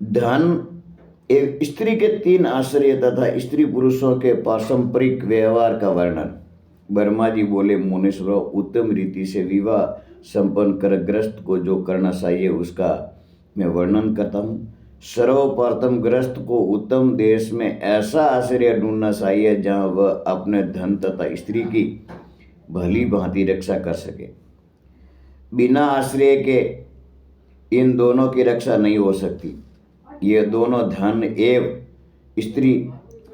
धन एक स्त्री के तीन आश्रय तथा स्त्री पुरुषों के पारंपरिक व्यवहार का वर्णन। वर्मा जी बोले, मुनीश्वरों, उत्तम रीति से विवाह संपन्न कर ग्रस्त को जो करना चाहिए उसका मैं वर्णन करता हूँ। सर्वप्रथम ग्रस्त को उत्तम देश में ऐसा आश्रय ढूंढना चाहिए जहाँ वह अपने धन तथा स्त्री की भली भांति रक्षा कर सके। बिना आश्रय के इन दोनों की रक्षा नहीं हो सकती। ये दोनों धन एवं स्त्री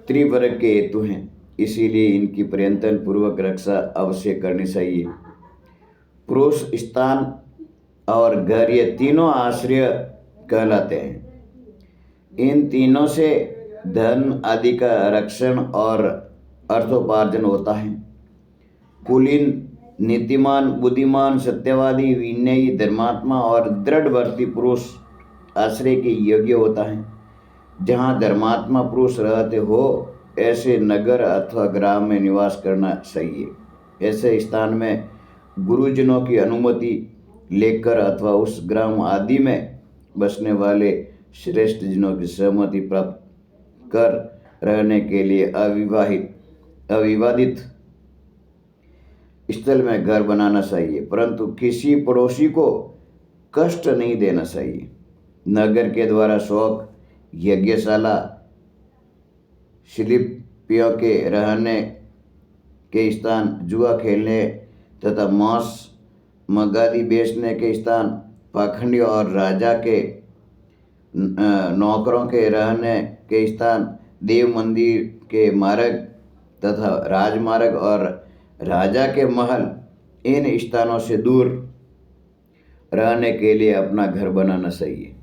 त्रिवर्ग के हेतु हैं, इसीलिए इनकी प्रयत्न पूर्वक रक्षा अवश्य करनी चाहिए। पुरुष, स्थान और घर ये तीनों आश्रय कहलाते हैं। इन तीनों से धन आदि का रक्षण और अर्थोपार्जन होता है। कुलीन, नीतिमान, बुद्धिमान, सत्यवादी, विनयी, धर्मात्मा और दृढ़वर्ती पुरुष आश्रय के योग्य होता है। जहाँ धर्मात्मा पुरुष रहते हो ऐसे नगर अथवा ग्राम में निवास करना चाहिए। ऐसे स्थान में गुरुजनों की अनुमति लेकर अथवा उस ग्राम आदि में बसने वाले श्रेष्ठ जनों की सहमति प्राप्त कर रहने के लिए अविवादित स्थल में घर बनाना चाहिए, परंतु किसी पड़ोसी को कष्ट नहीं देना चाहिए। नगर के द्वारा शौक, यज्ञशाला, शिल्पियों के रहने के स्थान, जुआ खेलने तथा मांस मगादी बेचने के स्थान, पाखंडी और राजा के नौकरों के रहने के स्थान, देव मंदिर के मार्ग तथा राजमार्ग और राजा के महल, इन स्थानों से दूर रहने के लिए अपना घर बनाना चाहिए।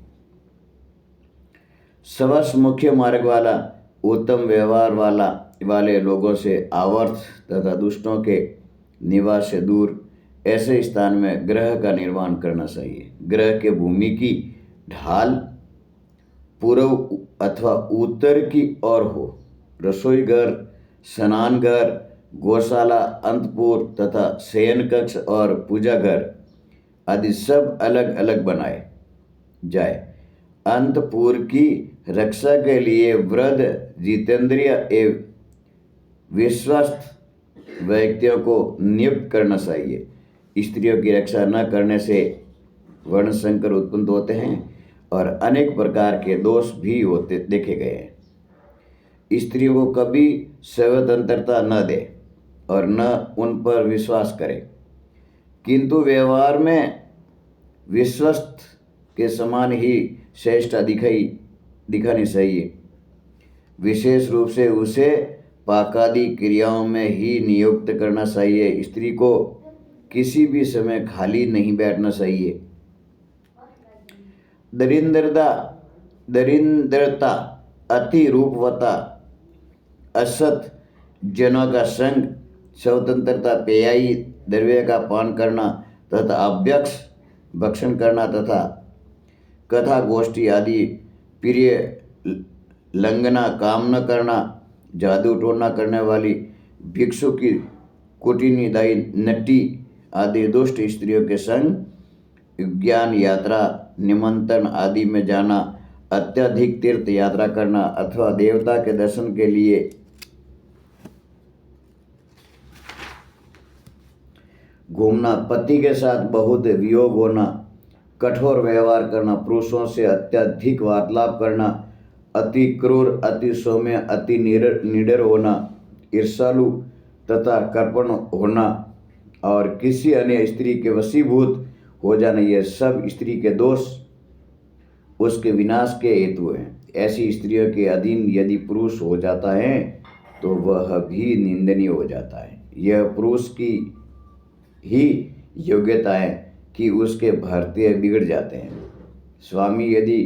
सबसे मुख्य मार्ग वाला, उत्तम व्यवहार वाले लोगों से आवर्त तथा दुष्टों के निवास से दूर ऐसे स्थान में गृह का निर्माण करना चाहिए। गृह के भूमि की ढाल पूर्व अथवा उत्तर की ओर हो। रसोई घर, स्नान घर, गौशाला, अंतपुर तथा शयन कक्ष और पूजा घर आदि सब अलग अलग बनाए जाए। अंतपुर की रक्षा के लिए वृद्ध, जितेंद्रिय एवं विश्वस्त व्यक्तियों को नियुक्त करना चाहिए। स्त्रियों की रक्षा न करने से वर्ण संकर उत्पन्न होते हैं और अनेक प्रकार के दोष भी होते देखे गए हैं। स्त्रियों को कभी स्वतंत्रता न दे और न उन पर विश्वास करे, किंतु व्यवहार में विश्वस्त के समान ही श्रेष्ठता दिखानी चाहिए। विशेष रूप से उसे पाकादि क्रियाओं में ही नियुक्त करना चाहिए। स्त्री को किसी भी समय खाली नहीं बैठना चाहिए। दरिद्रता, अति रूपवता, असत जनों का संग, स्वतंत्रता, पेयाई द्रव्य का पान करना तथा अभ्यक्ष भक्षण करना तथा कथा गोष्ठी आदि प्रिय लंघना, काम न करना, जादू टोना करने वाली भिक्षु की कुटिनी, दाई, नट्टी आदि दुष्ट स्त्रियों के संग ज्ञान यात्रा, निमंत्रण आदि में जाना, अत्यधिक तीर्थ यात्रा करना अथवा देवता के दर्शन के लिए घूमना, पति के साथ बहुत वियोग होना, कठोर व्यवहार करना, पुरुषों से अत्यधिक वार्तालाप करना, अति क्रूर, अति सौम्य, अति निडर होना, ईर्ष्यालु तथा कर्पण होना और किसी अन्य स्त्री के वशीभूत हो जाना, ये सब स्त्री के दोष उसके विनाश के हेतु हैं। ऐसी स्त्रियों के अधीन यदि पुरुष हो जाता है तो वह भी निंदनीय हो जाता है। यह पुरुष की ही योग्यता है कि उसके भर्तृ बिगड़ जाते हैं। स्वामी यदि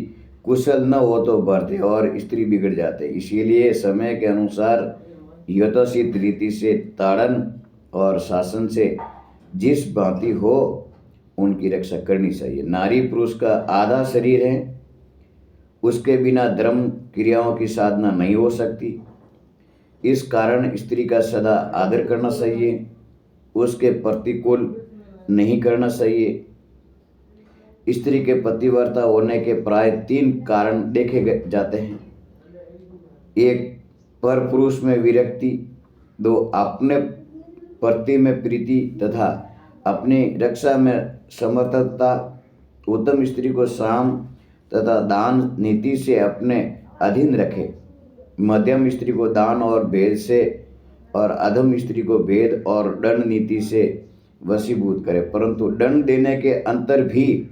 कुशल न हो तो भर्तृ और स्त्री बिगड़ जाते हैं। इसीलिए समय के अनुसार यथोचित रीति से ताड़न और शासन से जिस भांति हो उनकी रक्षा करनी चाहिए। नारी पुरुष का आधा शरीर है, उसके बिना धर्म क्रियाओं की साधना नहीं हो सकती। इस कारण स्त्री का सदा आदर करना चाहिए, उसके प्रतिकूल नहीं करना चाहिए। स्त्री के पतिव्रता होने के प्राय 3 कारण देखे जाते हैं। 1, पर पुरुष में विरक्ति। 2, अपने पति में प्रीति तथा अपनी रक्षा में समर्थता। उत्तम स्त्री को साम तथा दान नीति से अपने अधीन रखे। मध्यम स्त्री को दान और भेद से और अधम स्त्री को भेद और दंड नीति से वशीभूत करे, परंतु दंड देने के अंतर भी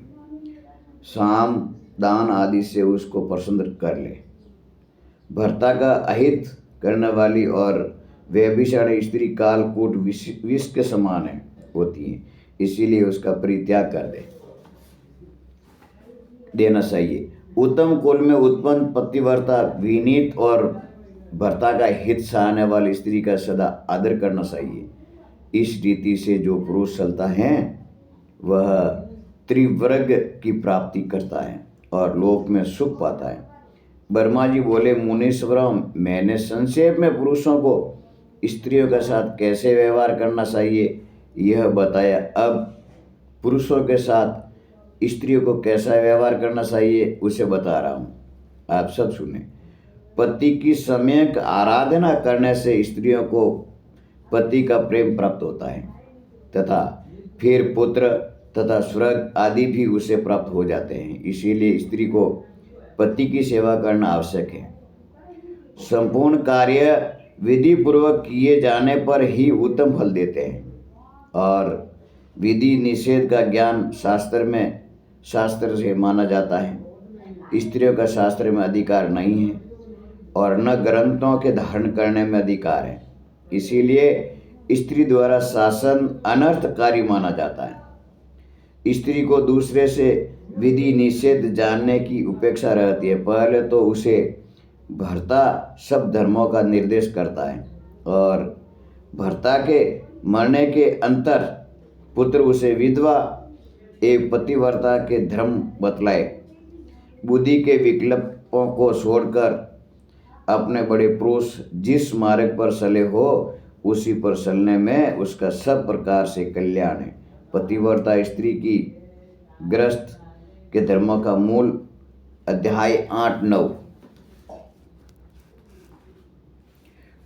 साम दान आदि से उसको प्रसन्न कर ले। भर्ता का अहित करने वाली और व्यभिचारी स्त्री कालकूट विष के समान होती है, इसीलिए उसका परित्याग कर देना चाहिए। उत्तम कुल में उत्पन्न पतिव्रता विनीत और भर्ता का हित चाहने वाली स्त्री का सदा आदर करना चाहिए। इस रीति से जो पुरुष चलता है वह त्रिवर्ग की प्राप्ति करता है और लोक में सुख पाता है। वर्मा जी बोले, मुनीश्वर, मैंने संक्षेप में पुरुषों को स्त्रियों के साथ कैसे व्यवहार करना चाहिए यह बताया। अब पुरुषों के साथ स्त्रियों को कैसा व्यवहार करना चाहिए उसे बता रहा हूँ, आप सब सुने। पति की सम्यक आराधना करने से स्त्रियों को पति का प्रेम प्राप्त होता है तथा फिर पुत्र तथा स्वर्ग आदि भी उसे प्राप्त हो जाते हैं। इसीलिए स्त्री को पति की सेवा करना आवश्यक है। संपूर्ण कार्य विधि पूर्वक किए जाने पर ही उत्तम फल देते हैं और विधि निषेध का ज्ञान शास्त्र से माना जाता है। स्त्रियों का शास्त्र में अधिकार नहीं है और न ग्रंथों के धारण करने में अधिकार है, इसीलिए स्त्री द्वारा शासन अनर्थकारी माना जाता है। स्त्री को दूसरे से विधि निषेध जानने की उपेक्षा रहती है। पहले तो उसे भर्ता सब धर्मों का निर्देश करता है और भर्ता के मरने के अंतर पुत्र उसे विधवा एवं पतिव्रता के धर्म बतलाए। बुद्धि के विकल्पों को छोड़कर अपने बड़े पुरुष जिस मार्ग पर चले हो उसी पर चलने में उसका सब प्रकार से कल्याण है। पतिव्रता स्त्री की ग्रस्त के धर्मों का मूल अध्याय 8-9।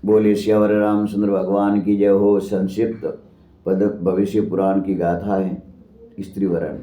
बोले श्यावर रामचंद्र भगवान की जय हो। संक्षिप्त पद भविष्य पुराण की गाथा है। स्त्री वरण।